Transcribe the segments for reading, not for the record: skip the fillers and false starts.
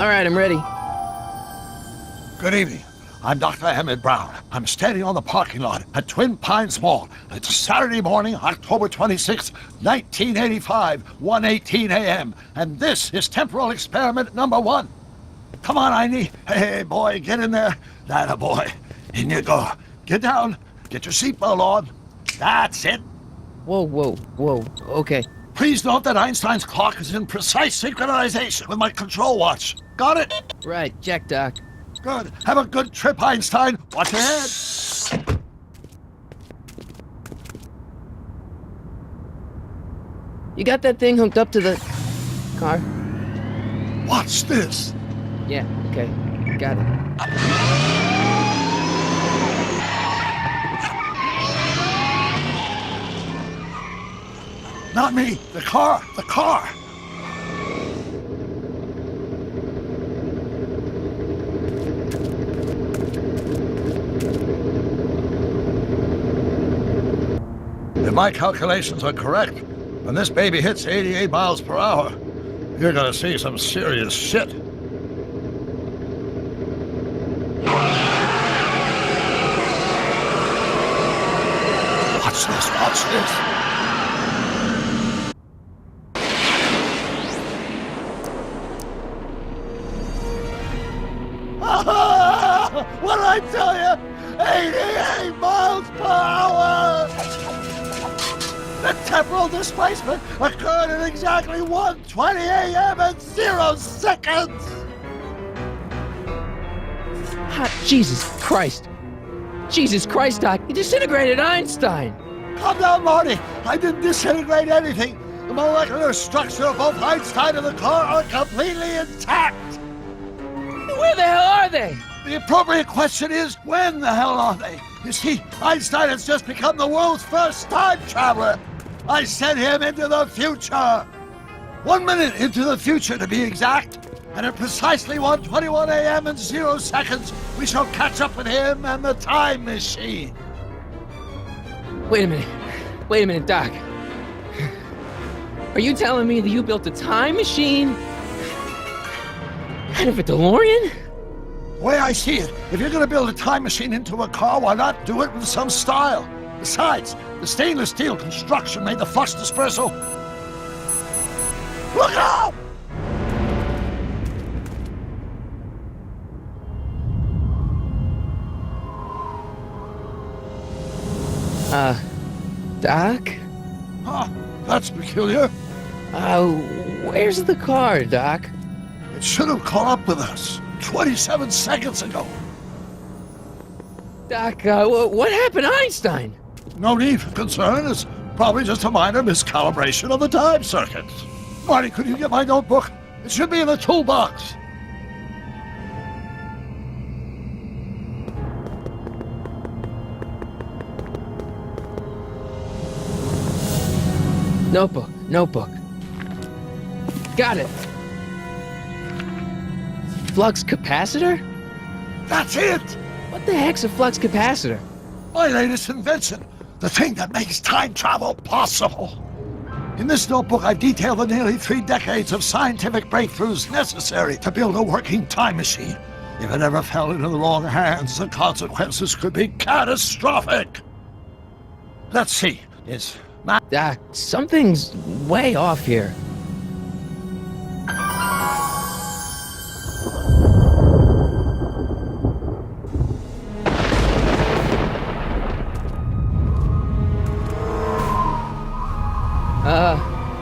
All right, I'm ready. Good evening. I'm Dr. Emmett Brown. I'm standing on the parking lot at Twin Pines Mall. It's Saturday morning, October 26, 1985, 1:18 a.m. And this is temporal experiment number 1. Come on, Einie. Hey, boy, get in there. That a boy. In you go. Get down. Get your seatbelt on. That's it. Whoa. Okay. Please note that Einstein's clock is in precise synchronization with my control watch. Got it? Right, check, Doc. Good. Have a good trip, Einstein. Watch ahead. You got that thing hooked up to the car? Watch this. Yeah, okay. Got it. Not me. The car. The car. If my calculations are correct, when this baby hits 88 miles per hour, you're gonna see some serious shit. Watch this, watch this. What did I tell you? 88 miles per hour! The temporal displacement occurred at exactly 1:20 a.m. and 0 seconds! Jesus Christ. Jesus Christ, Doc. You disintegrated Einstein. Calm down, Marty. I didn't disintegrate anything. The molecular structure of both Einstein and the car are completely intact. Where the hell are they? The appropriate question is, when the hell are they? You see, Einstein has just become the world's first time traveler. I sent him into the future. 1 minute into the future, to be exact. And at precisely 1:21 a.m. and 0 seconds, we shall catch up with him and the time machine. Wait a minute, Doc. Are you telling me that you built a time machine out of a DeLorean? The way I see it, if you're going to build a time machine into a car, why not do it with some style? Besides, the stainless steel construction made the flux dispersal. Look out! Doc? Huh, that's peculiar. Where's the car, Doc? It should have caught up with us 27 seconds ago. Doc, what happened to Einstein? No need for concern. It's probably just a minor miscalibration of the time circuits. Marty, could you get my notebook? It should be in the toolbox. Notebook. Got it. Flux capacitor? That's it! What the heck's a flux capacitor? My latest invention. The thing that makes time travel possible. In this notebook, I've detailed the nearly 3 decades of scientific breakthroughs necessary to build a working time machine. If it ever fell into the wrong hands, the consequences could be catastrophic. Let's see. Is Doc, something's way off here.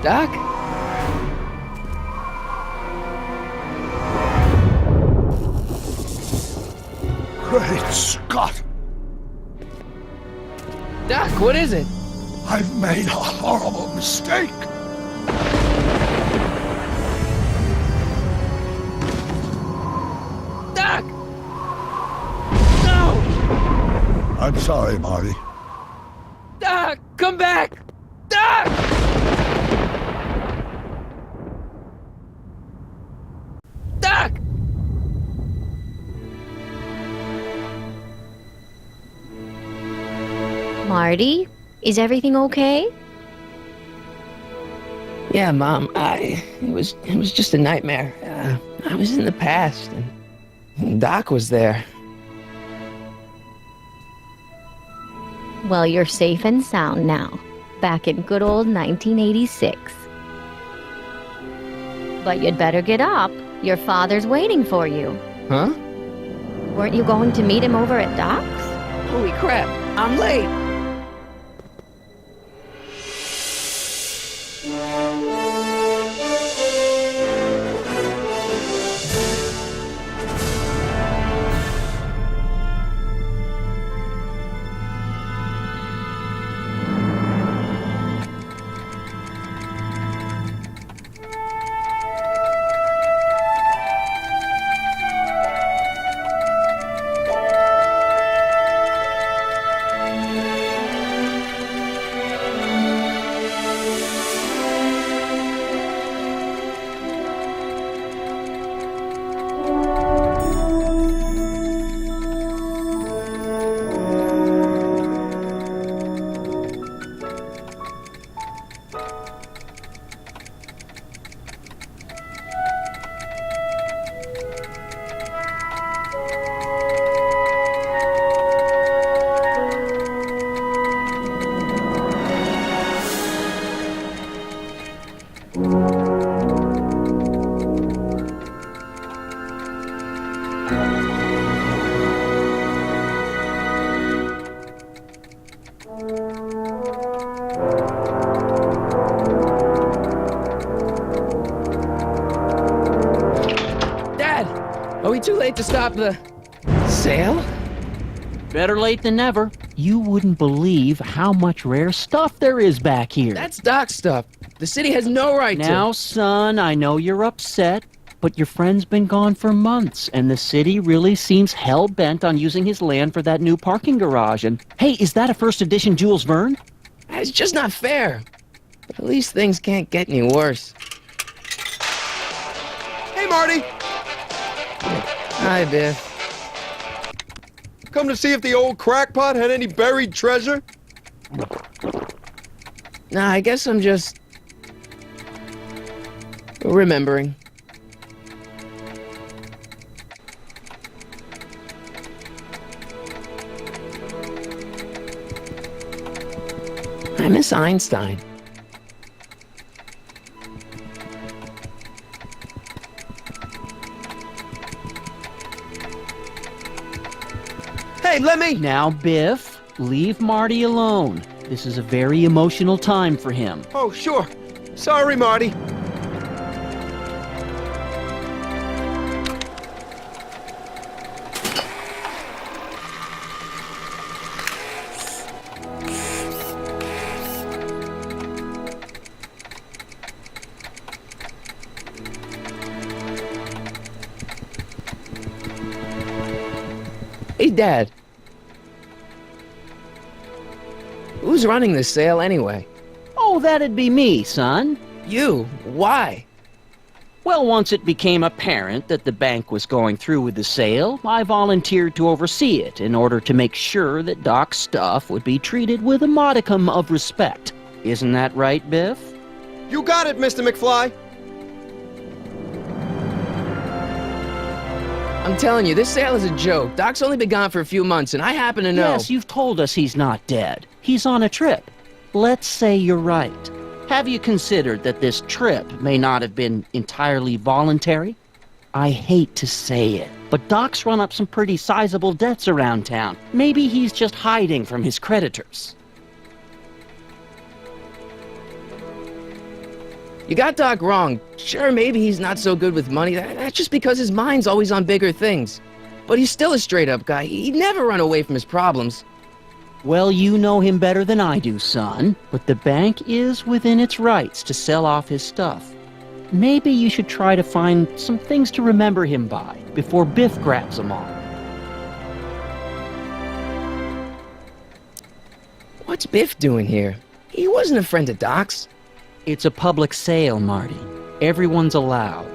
Doc? Great Scott! Doc, what is it? I've made a horrible mistake! Doc! No! I'm sorry, Marty. Doc, come back! Doc! Doc! Marty, is everything okay? Yeah, Mom. It was just a nightmare. I was in the past, and Doc was there. Well, you're safe and sound now. Back in good old 1986. But you'd better get up. Your father's waiting for you. Huh? Weren't you going to meet him over at Doc's? Holy crap, I'm late! Are we too late to stop the sale? Better late than never. You wouldn't believe how much rare stuff there is back here. That's Doc's stuff. The city has no right to. Now, son, I know you're upset, but your friend's been gone for months, and the city really seems hell-bent on using his land for that new parking garage. And, hey, is that a first edition Jules Verne? It's just not fair. But at least things can't get any worse. Hey, Marty! Hi, Biff. Come to see if the old crackpot had any buried treasure? Nah, I guess I'm just remembering. I miss Einstein. Hey, let me... Now, Biff, leave Marty alone. This is a very emotional time for him. Oh, sure. Sorry, Marty. Hey, Dad. Who's running this sale anyway? Oh, that'd be me, son. You? Why? Well, once it became apparent that the bank was going through with the sale, I volunteered to oversee it in order to make sure that Doc's stuff would be treated with a modicum of respect. Isn't that right, Biff? You got it, Mr. McFly. I'm telling you, this sale is a joke. Doc's only been gone for a few months, and I happen to know. Yes, you've told us he's not dead. He's on a trip. Let's say you're right. Have you considered that this trip may not have been entirely voluntary? I hate to say it, but Doc's run up some pretty sizable debts around town. Maybe he's just hiding from his creditors. You got Doc wrong. Sure, maybe he's not so good with money. That's just because his mind's always on bigger things. But he's still a straight-up guy. He'd never run away from his problems. Well, you know him better than I do, son, but the bank is within its rights to sell off his stuff. Maybe you should try to find some things to remember him by before Biff grabs them all. What's Biff doing here? He wasn't a friend of Doc's. It's a public sale, Marty. Everyone's allowed.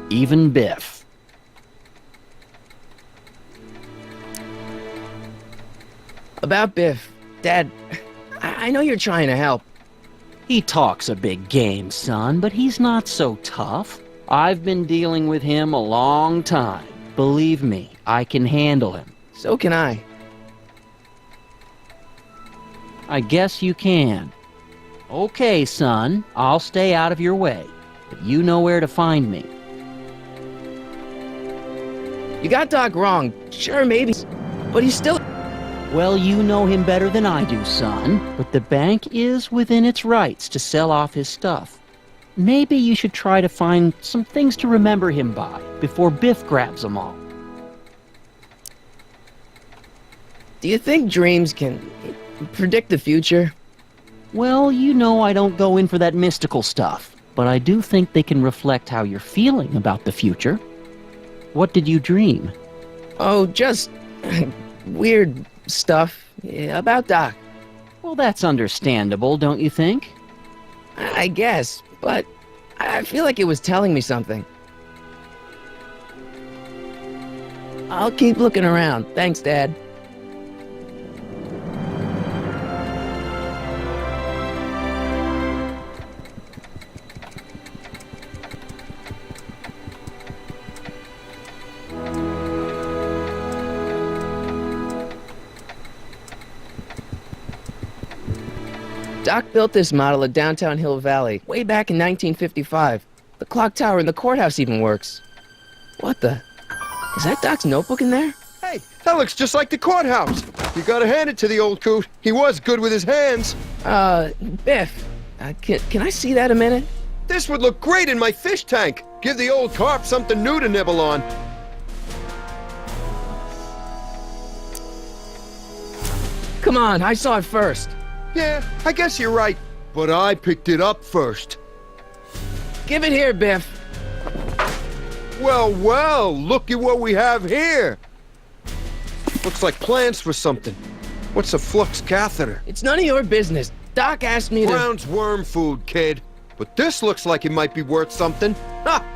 Even Biff. About Biff, Dad, I know you're trying to help. He talks a big game, son, but he's not so tough. I've been dealing with him a long time. Believe me, I can handle him. So can I. I guess you can. Okay, son, I'll stay out of your way, but you know where to find me. You got Doc wrong. Sure, maybe. But he's still... Well, you know him better than I do, son, but the bank is within its rights to sell off his stuff. Maybe you should try to find some things to remember him by before Biff grabs them all. Do you think dreams can predict the future? Well, you know I don't go in for that mystical stuff, but I do think they can reflect how you're feeling about the future. What did you dream? Oh, just weird stuff about Doc. Well, that's understandable, don't you think? I guess, but I feel like it was telling me something. I'll keep looking around. Thanks, Dad. Doc built this model of downtown Hill Valley way back in 1955. The clock tower in the courthouse even works. What the? Is that Doc's notebook in there? Hey, that looks just like the courthouse. You gotta hand it to the old coot. He was good with his hands. Biff, can I see that a minute? This would look great in my fish tank. Give the old carp something new to nibble on. Come on, I saw it first. Yeah, I guess you're right. But I picked it up first. Give it here, Biff. Well, well, look at what we have here. Looks like plans for something. What's a flux catheter? It's none of your business. Doc asked me to... Brown's worm food, kid. But this looks like it might be worth something. Ha!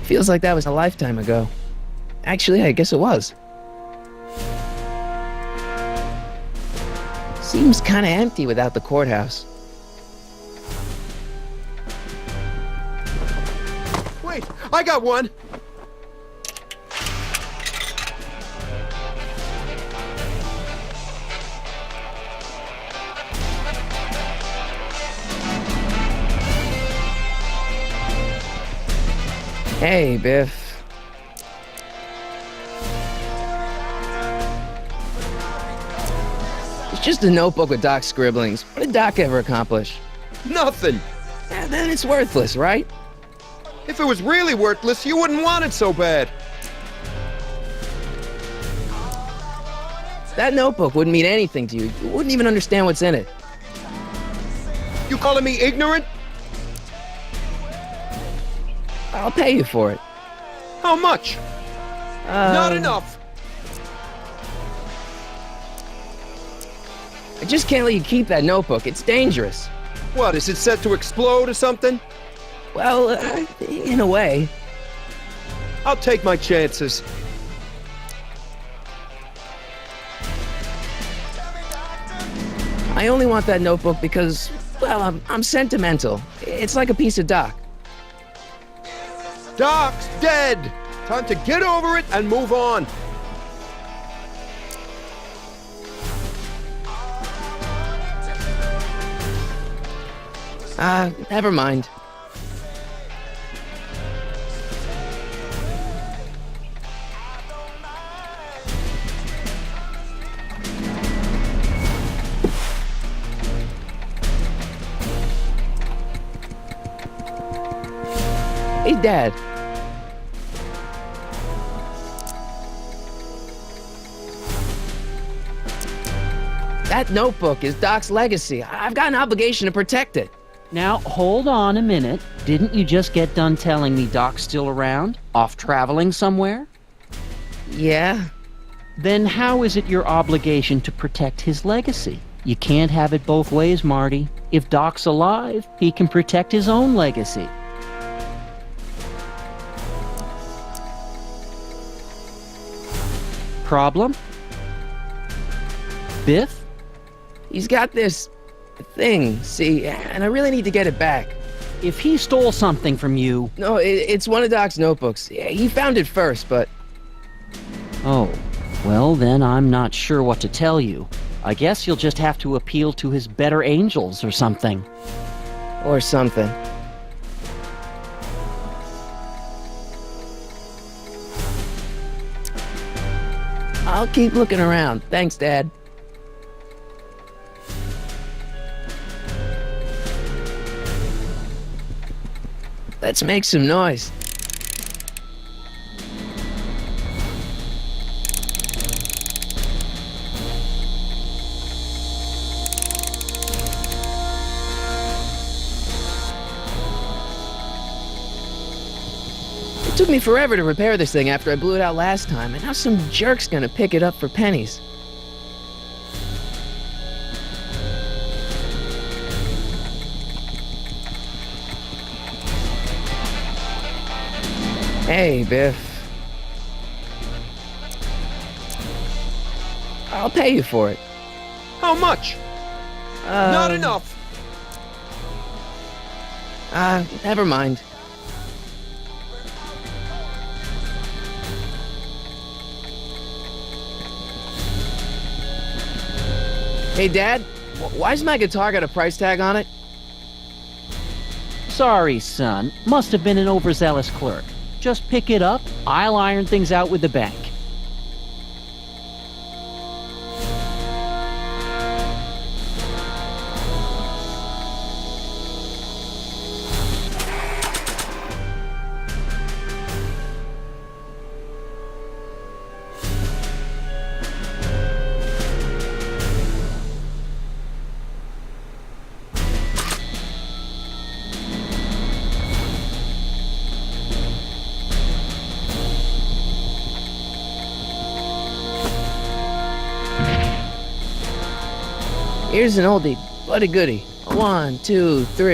Feels like that was a lifetime ago. Actually, I guess it was. Seems kind of empty without the courthouse. Wait, I got one. Hey, Biff. It's just a notebook with Doc's scribblings. What did Doc ever accomplish? Nothing. Then it's worthless, right? If it was really worthless, you wouldn't want it so bad. That notebook wouldn't mean anything to you. You wouldn't even understand what's in it. You calling me ignorant? I'll pay you for it. How much? Not enough. I just can't let you keep that notebook. It's dangerous. What, is it set to explode or something? Well, in a way. I'll take my chances. I only want that notebook because, well, I'm sentimental. It's like a piece of Doc. Doc's dead. Time to get over it and move on. Never mind. Hey, Dad. That notebook is Doc's legacy. I've got an obligation to protect it. Now, hold on a minute. Didn't you just get done telling me Doc's still around? Off traveling somewhere? Yeah, Then how is it your obligation to protect his legacy? You can't have it both ways, Marty. If Doc's alive, he can protect his own legacy. Problem? Biff? He's got this thing, see, and I really need to get it back. If he stole something from you... No, it's one of Doc's notebooks. Yeah, he found it first, but... Oh, well then I'm not sure what to tell you. I guess you'll just have to appeal to his better angels or something. Or something. I'll keep looking around. Thanks, Dad. Let's make some noise. It took me forever to repair this thing after I blew it out last time, and now some jerk's gonna pick it up for pennies. Hey, Biff. I'll pay you for it. How much? Not enough. Never mind. Hey, Dad, why's my guitar got a price tag on it? Sorry, son. Must have been an overzealous clerk. Just pick it up. I'll iron things out with the bank. Here's an oldie, but a goodie. 1, 2, 3.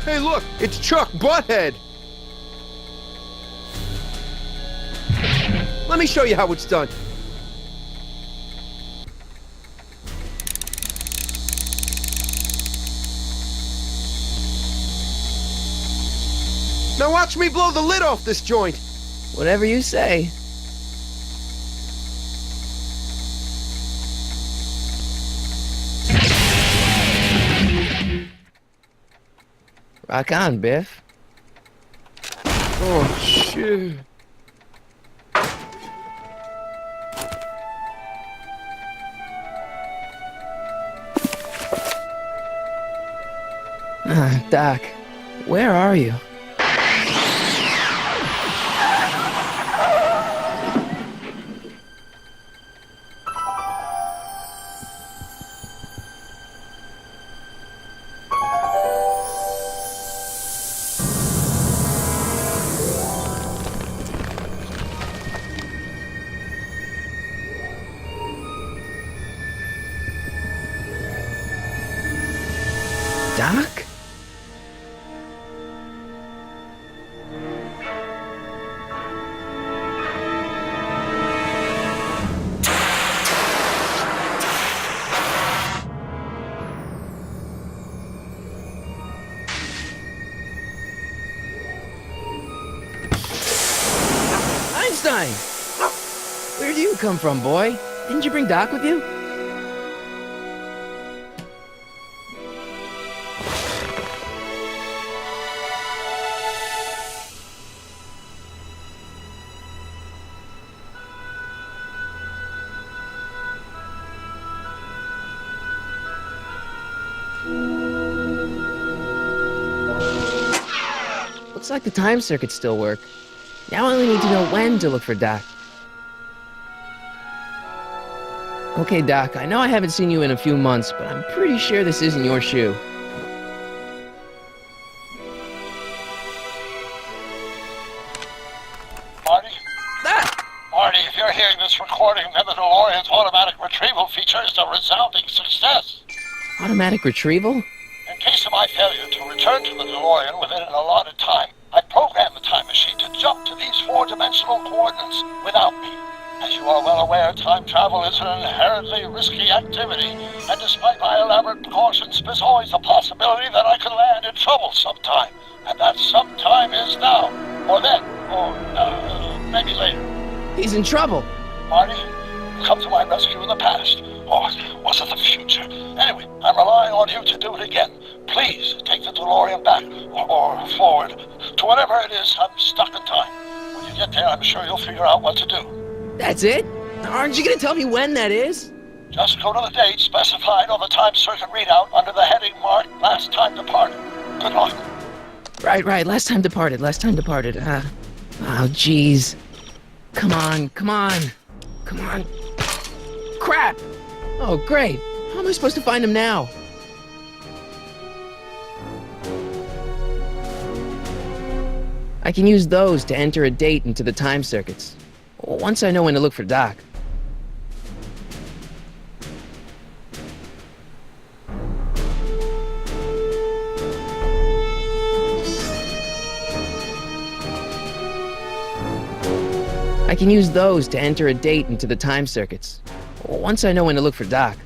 Hey, look, it's Chuck Butthead. Let me show you how it's done. Now watch me blow the lid off this joint. Whatever you say. Rock on, Biff. Oh, shit. Doc, where are you? Doc? Einstein! Where'd you come from, boy? Didn't you bring Doc with you? Looks like the time circuits still work. Now I only need to know when to look for Doc. Okay, Doc, I know I haven't seen you in a few months, but I'm pretty sure this isn't your shoe. Marty? Ah! Marty, if you're you're hearing this recording, then the DeLorean's automatic retrieval feature is a resounding success. Automatic retrieval? In case of my failure to return to the DeLorean within an allotted time, I programmed the time machine to jump to these four-dimensional coordinates without me. As you are well aware, time travel is an inherently risky activity, and despite my elaborate precautions, there's always a possibility that I could land in trouble sometime. And that sometime is now, or then, or maybe later. He's in trouble. Marty, you come to my rescue in the past, or was it the future? Anyway, I'm relying on you to do it again. Please take the DeLorean back, or forward, to whatever it is. I'm stuck in time. When you get there, I'm sure you'll figure out what to do. That's it? Aren't you gonna tell me when that is? Just go to the date specified on the time circuit readout under the heading marked Last Time Departed. Good luck. Right. Last time departed. Oh, jeez. Come on. Crap! Oh, great. How am I supposed to find him now? I can use those to enter a date into the time circuits. Once I know when to look for Doc. I can use those to enter a date into the time circuits. Once I know when to look for Doc.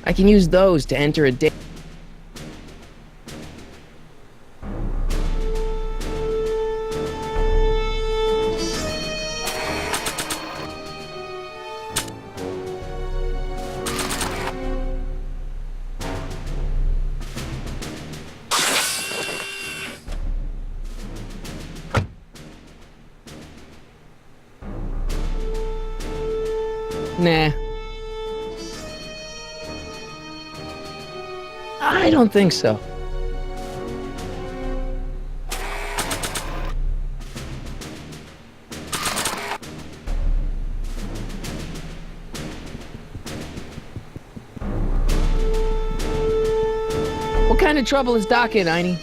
I can use those to enter a date. Nah. I don't think so. What kind of trouble is Doc in, Einie?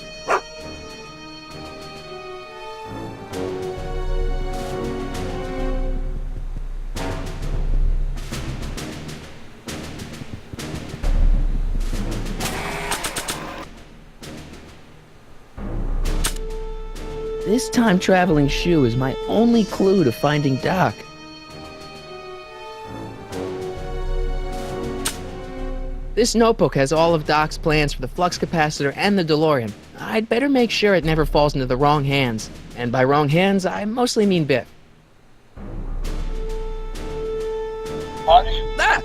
This time-traveling shoe is my only clue to finding Doc. This notebook has all of Doc's plans for the flux capacitor and the DeLorean. I'd better make sure it never falls into the wrong hands. And by wrong hands, I mostly mean Biff. Marty? Ah!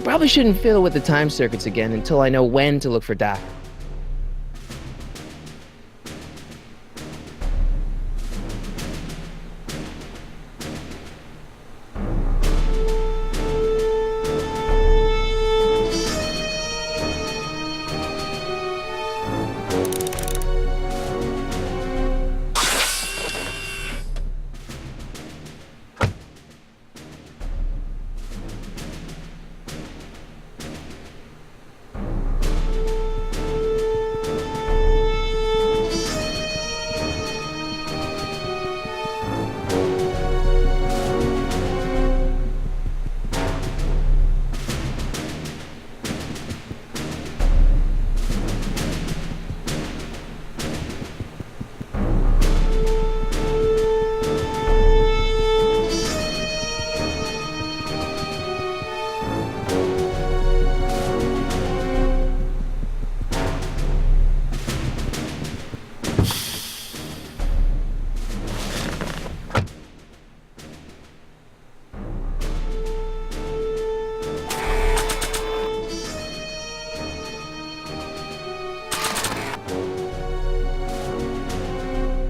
Probably shouldn't fiddle with the time circuits again until I know when to look for Doc.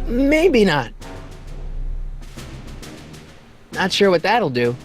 Maybe not. Not sure what that'll do.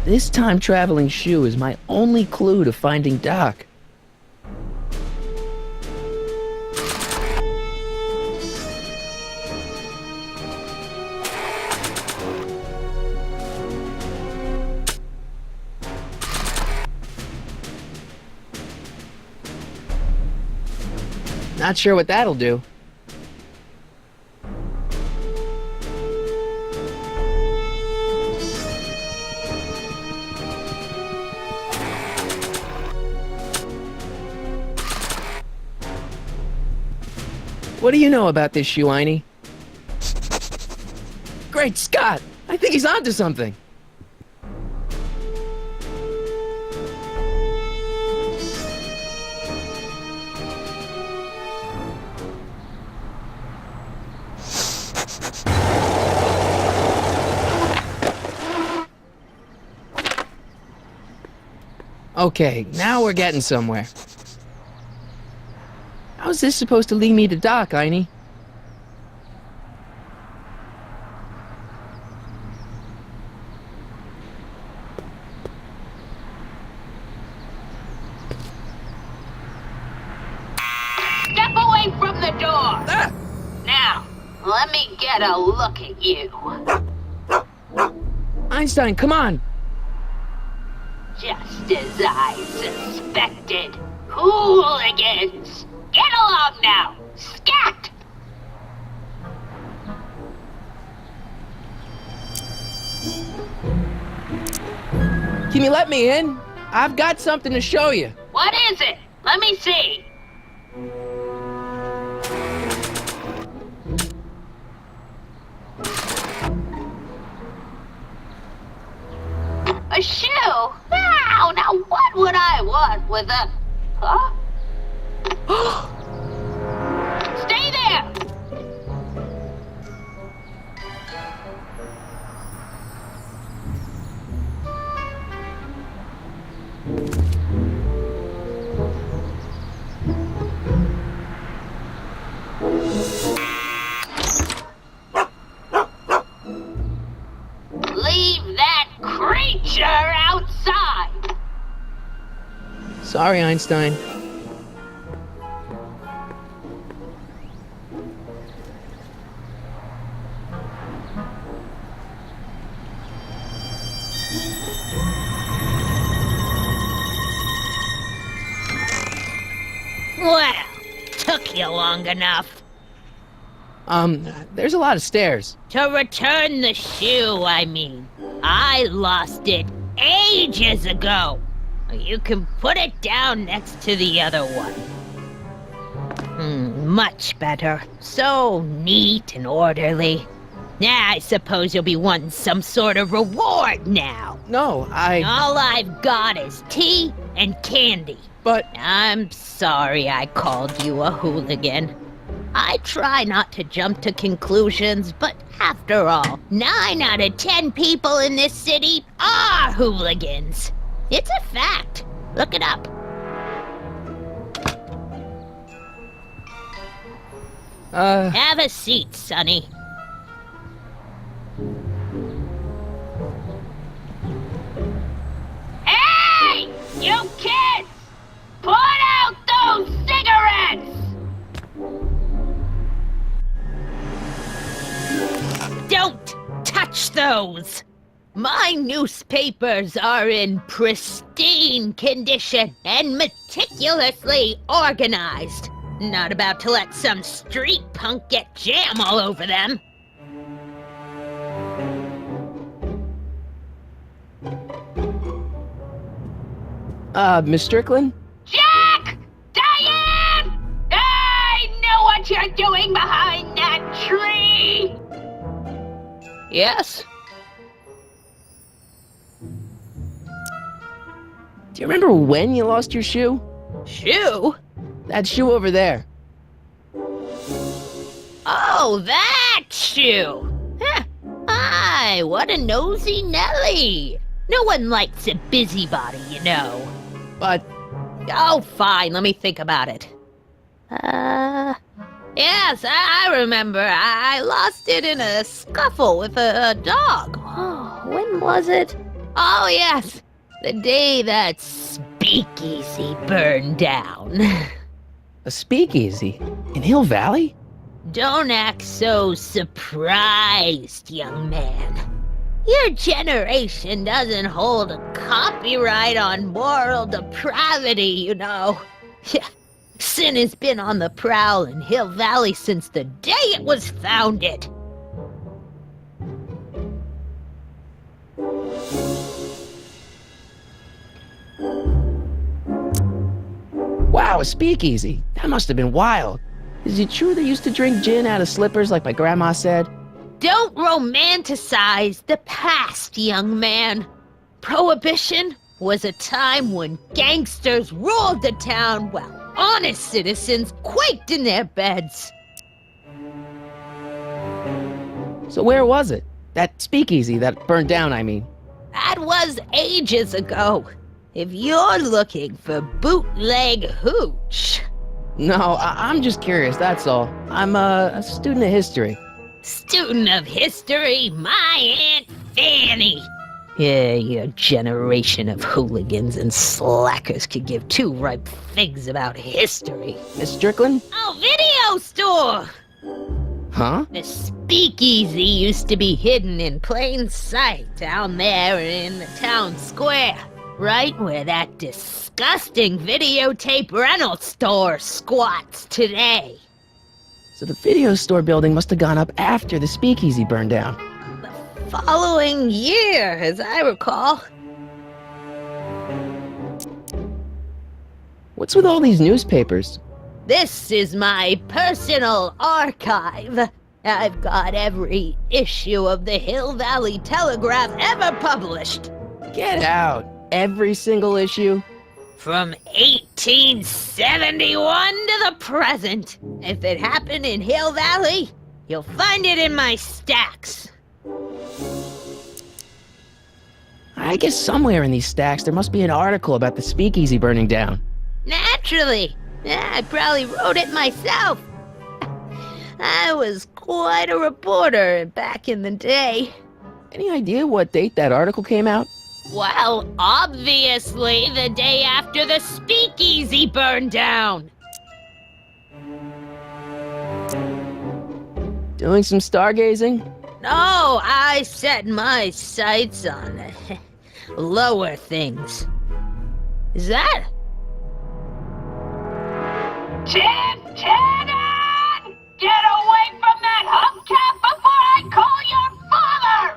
This time-traveling shoe is my only clue to finding Doc. Not sure what that'll do. What do you know about this shoe, Einie? Great Scott! I think he's onto something! Okay, now we're getting somewhere. How's this supposed to lead me to Doc, Einie? Step away from the door! Ah! Now, let me get a look at you. Einstein, come on! Just as I suspected. Hooligans! Get along now! Scat! Can you let me in? I've got something to show you. What is it? Let me see. A shoe? Wow, now what would I want with a... Huh? Stay there! Leave that creature outside! Sorry, Einstein. Well, took you long enough. There's a lot of stairs. To return the shoe, I mean. I lost it ages ago. You can put it down next to the other one. Much better. So neat and orderly. I suppose you'll be wanting some sort of reward now. No, All I've got is tea and candy. But... I'm sorry I called you a hooligan. I try not to jump to conclusions, but after all, 9 out of 10 people in this city are hooligans. It's a fact. Look it up. Have a seat, Sonny. Hey! You kids! Put out those cigarettes! Don't touch those! My newspapers are in pristine condition and meticulously organized. Not about to let some street punk get jam all over them. Miss Strickland? Jack! Diane! I know what you're doing behind that tree! Yes? Do you remember when you lost your shoe? Shoe? That shoe over there. Oh, that shoe! Huh. Hi, what a nosy Nelly! No one likes a busybody, you know. But... Oh, fine, let me think about it. Yes, I remember. I lost it in a scuffle with a dog. Oh, when was it? Oh, yes. The day that speakeasy burned down. A speakeasy? In Hill Valley? Don't act so surprised, young man. Your generation doesn't hold a copyright on moral depravity, you know. Sin has been on the prowl in Hill Valley since the day it was founded. Wow, a speakeasy. That must have been wild. Is it true they used to drink gin out of slippers like my grandma said? Don't romanticize the past, young man. Prohibition was a time when gangsters ruled the town while honest citizens quaked in their beds. So where was it? That speakeasy that burned down, I mean. That was ages ago. If you're looking for bootleg hooch. No, I'm just curious, that's all. I'm a student of history. Student of history, my Aunt Fanny. Yeah, your generation of hooligans and slackers could give two ripe figs about history. Miss Strickland? Oh, video store! Huh? The speakeasy used to be hidden in plain sight down there in the town square, right where that disgusting videotape rental store squats today. So the video store building must have gone up after the speakeasy burned down. The following year, as I recall. What's with all these newspapers? This is my personal archive. I've got every issue of the Hill Valley Telegraph ever published. Get out. Every single issue? From 1871 to the present. If it happened in Hill Valley, you'll find it in my stacks. I guess somewhere in these stacks there must be an article about the speakeasy burning down. Naturally. Yeah, I probably wrote it myself. I was quite a reporter back in the day. Any idea what date that article came out? Well, obviously the day after the speakeasy burned down. Doing some stargazing? No, I set my sights on lower things. Is that? Tenant! Get away from that hubcap before I call your father!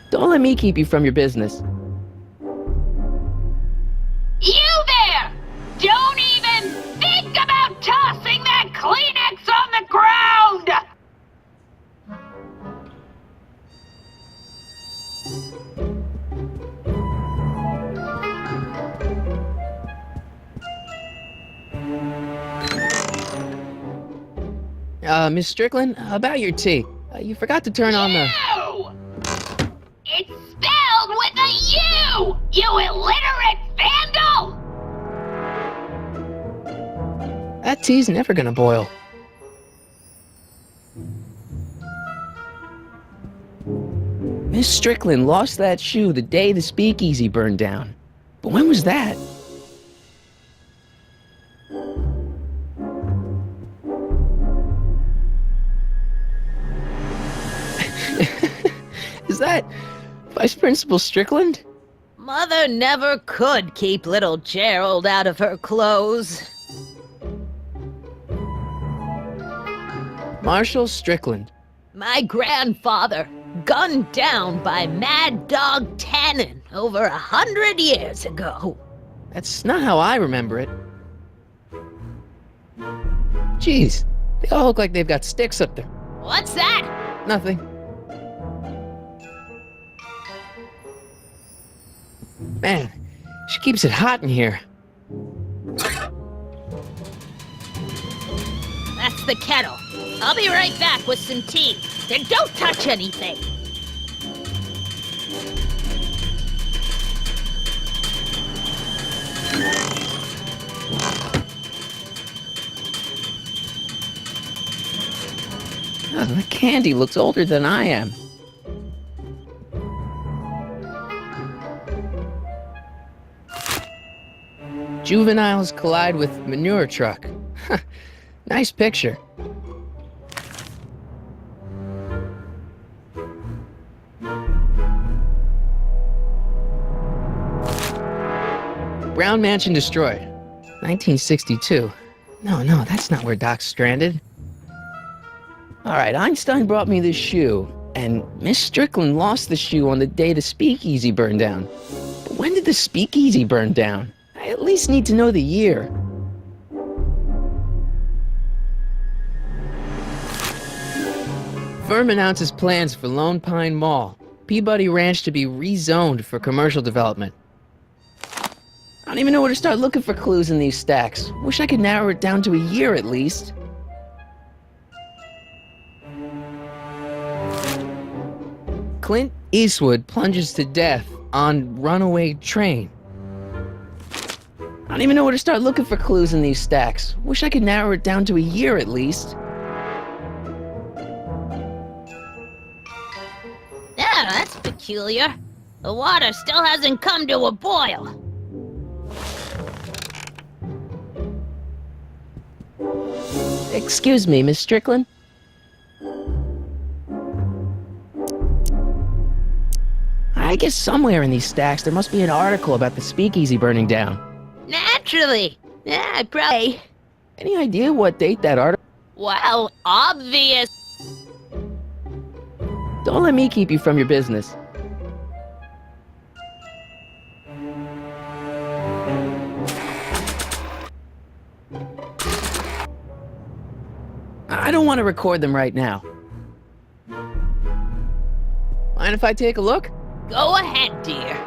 Don't let me keep you from your business. You there! Don't even think about tossing that Kleenex on the ground! Miss Strickland, about your tea. You forgot to turn on the... You! It's spelled with a U! You illiterate vandal! That tea's never gonna boil. Miss Strickland lost that shoe the day the speakeasy burned down. But when was that? Is that Vice Principal Strickland? Mother never could keep little Gerald out of her clothes. Marshall Strickland. My grandfather, gunned down by Mad Dog Tannen over 100 years ago. That's not how I remember it. Jeez, they all look like they've got sticks up there. What's that? Nothing. Man, she keeps it hot in here. That's the kettle. I'll be right back with some tea. Then don't touch anything. The candy looks older than I am. Juveniles collide with manure truck. Nice picture. Brown Mansion destroyed. 1962. No, that's not where Doc's stranded. Alright, Einstein brought me this shoe, and Miss Strickland lost the shoe on the day the speakeasy burned down. But when did the speakeasy burn down? I at least need to know the year. Firm announces plans for Lone Pine Mall, Peabody Ranch to be rezoned for commercial development. I don't even know where to start looking for clues in these stacks. Wish I could narrow it down to a year at least. Clint Eastwood plunges to death on runaway train. I don't even know where to start looking for clues in these stacks. Wish I could narrow it down to a year at least. Yeah, that's peculiar. The water still hasn't come to a boil. Excuse me, Miss Strickland? I guess somewhere in these stacks there must be an article about the speakeasy burning down. Naturally. Yeah, probably. Any idea what date that article? Well, obvious. Don't let me keep you from your business. I don't want to record them right now. Mind if I take a look? Go ahead, dear.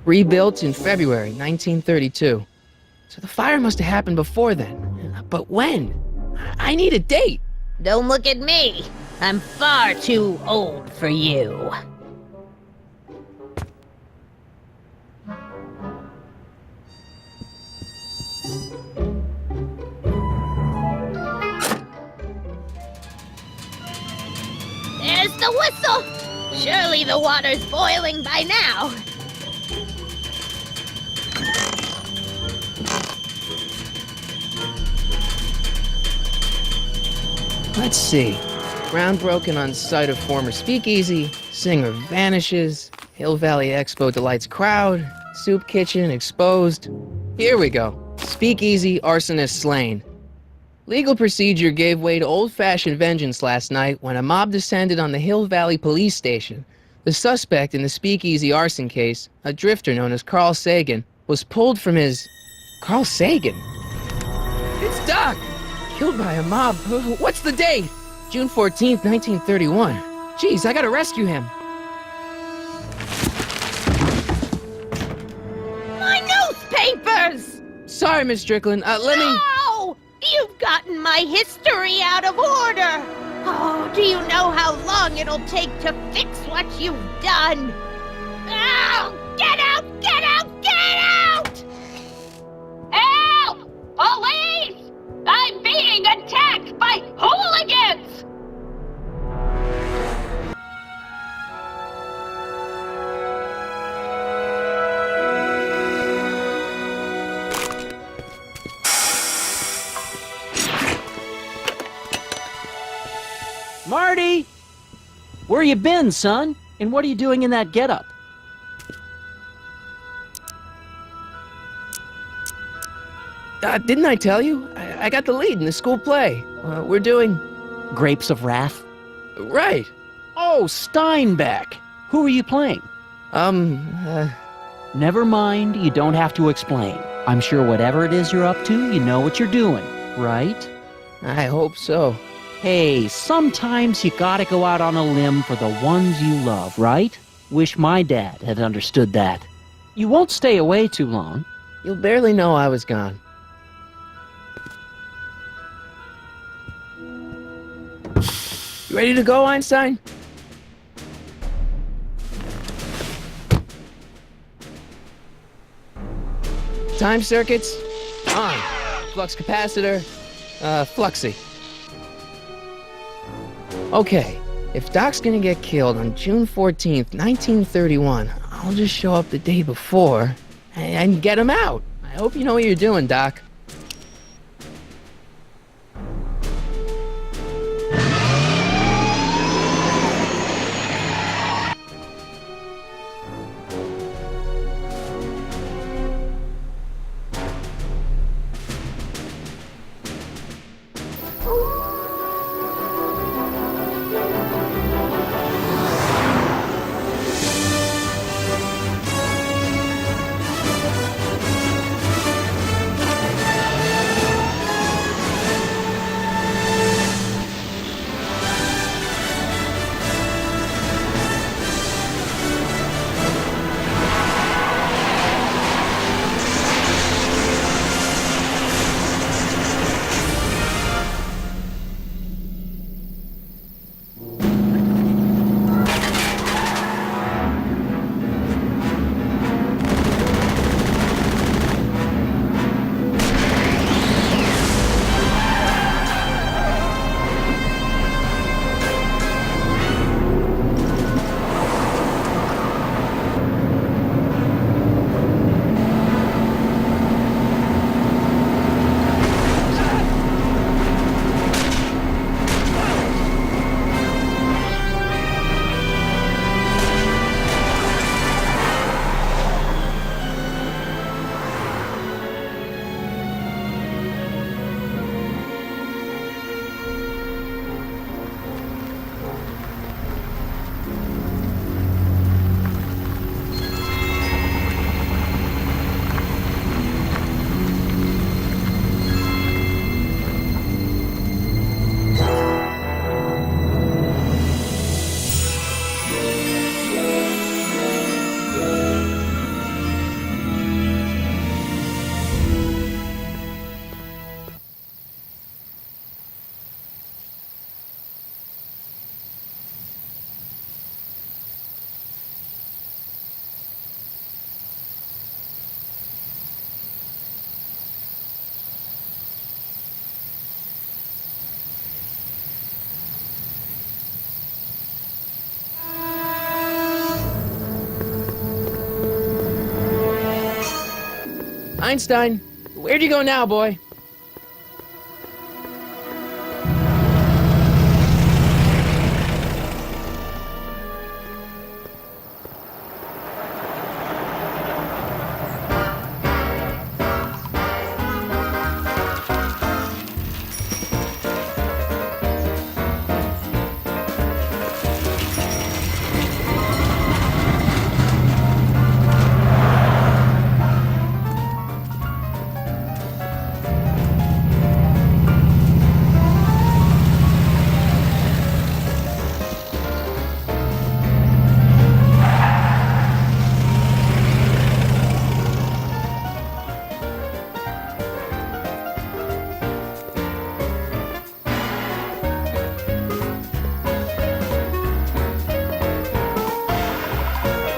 Rebuilt in February 1932. So the fire must have happened before then. But when? I need a date. Don't look at me. I'm far too old for you. There's the whistle! Surely the water's boiling by now. Let's see. Ground broken on site of former speakeasy, singer vanishes, Hill Valley Expo delights crowd, soup kitchen exposed. Here we go. Speakeasy arsonist slain. Legal procedure gave way to old-fashioned vengeance last night when a mob descended on the Hill Valley Police Station. The suspect in the speakeasy arson case, a drifter known as Carl Sagan, was pulled from his... Carl Sagan? It's Doc! Killed by a mob. What's the date? June 14th, 1931. Jeez, I gotta rescue him. My newspapers! Sorry, Miss Strickland. Let me... No! You've gotten my history out of order! Oh, do you know how long it'll take to fix what you've done? Oh, get out! Get out! Get out! Help! Police! I'm being attacked by hooligans! Marty! Where you been, son? And what are you doing in that getup? Didn't I tell you? I got the lead in the school play. We're doing... Grapes of Wrath? Right. Oh, Steinbeck! Who are you playing? Never mind, you don't have to explain. I'm sure whatever it is you're up to, you know what you're doing, right? I hope so. Hey, sometimes you gotta go out on a limb for the ones you love, right? Wish my dad had understood that. You won't stay away too long. You'll barely know I was gone. You ready to go, Einstein? Time circuits? On. Flux capacitor? Fluxy. Okay, if Doc's gonna get killed on June 14th, 1931, I'll just show up the day before and get him out. I hope you know what you're doing, Doc. Einstein, where'd you go now, boy?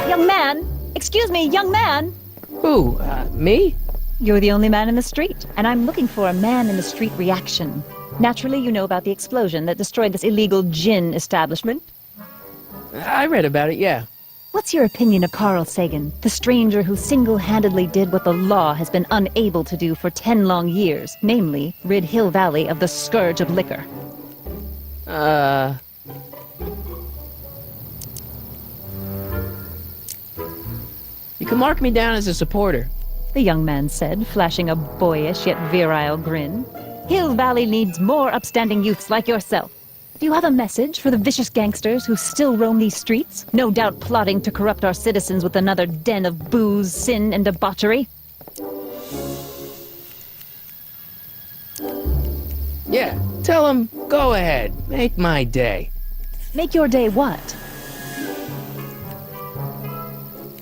Young man! Excuse me, young man! Who, me? You're the only man in the street, and I'm looking for a man-in-the-street reaction. Naturally, you know about the explosion that destroyed this illegal gin establishment. I read about it, yeah. What's your opinion of Carl Sagan, the stranger who single-handedly did what the law has been unable to do for 10 long years, namely, rid Hill Valley of the scourge of liquor? You can mark me down as a supporter. The young man said, flashing a boyish yet virile grin. Hill Valley needs more upstanding youths like yourself. Do you have a message for the vicious gangsters who still roam these streets, no doubt plotting to corrupt our citizens with another den of booze, sin, and debauchery? Yeah, tell him, go ahead, make my day. Make your day what?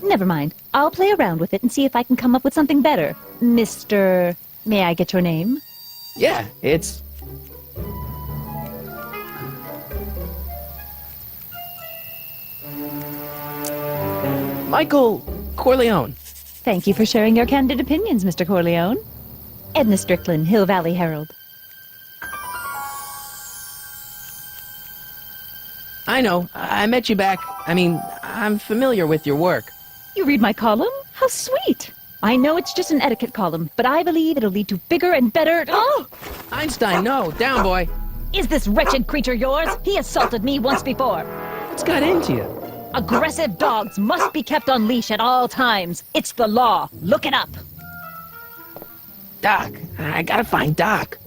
Never mind. I'll play around with it and see if I can come up with something better. Mr. May I get your name? Yeah, it's... Michael Corleone. Thank you for sharing your candid opinions, Mr. Corleone. Edna Strickland, Hill Valley Herald. I know. I met you back. I mean, I'm familiar with your work. You read my column? How sweet! I know it's just an etiquette column, but I believe it'll lead to bigger and better... Oh! Einstein, no. Down, boy. Is this wretched creature yours? He assaulted me once before. What's got into you? Aggressive dogs must be kept on leash at all times. It's the law. Look it up. Doc. I gotta find Doc.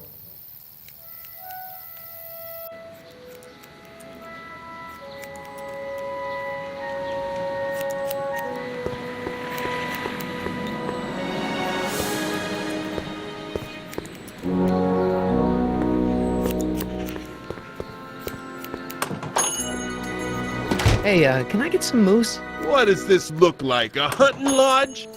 Hey, can I get some moose? What does this look like? A hunting lodge?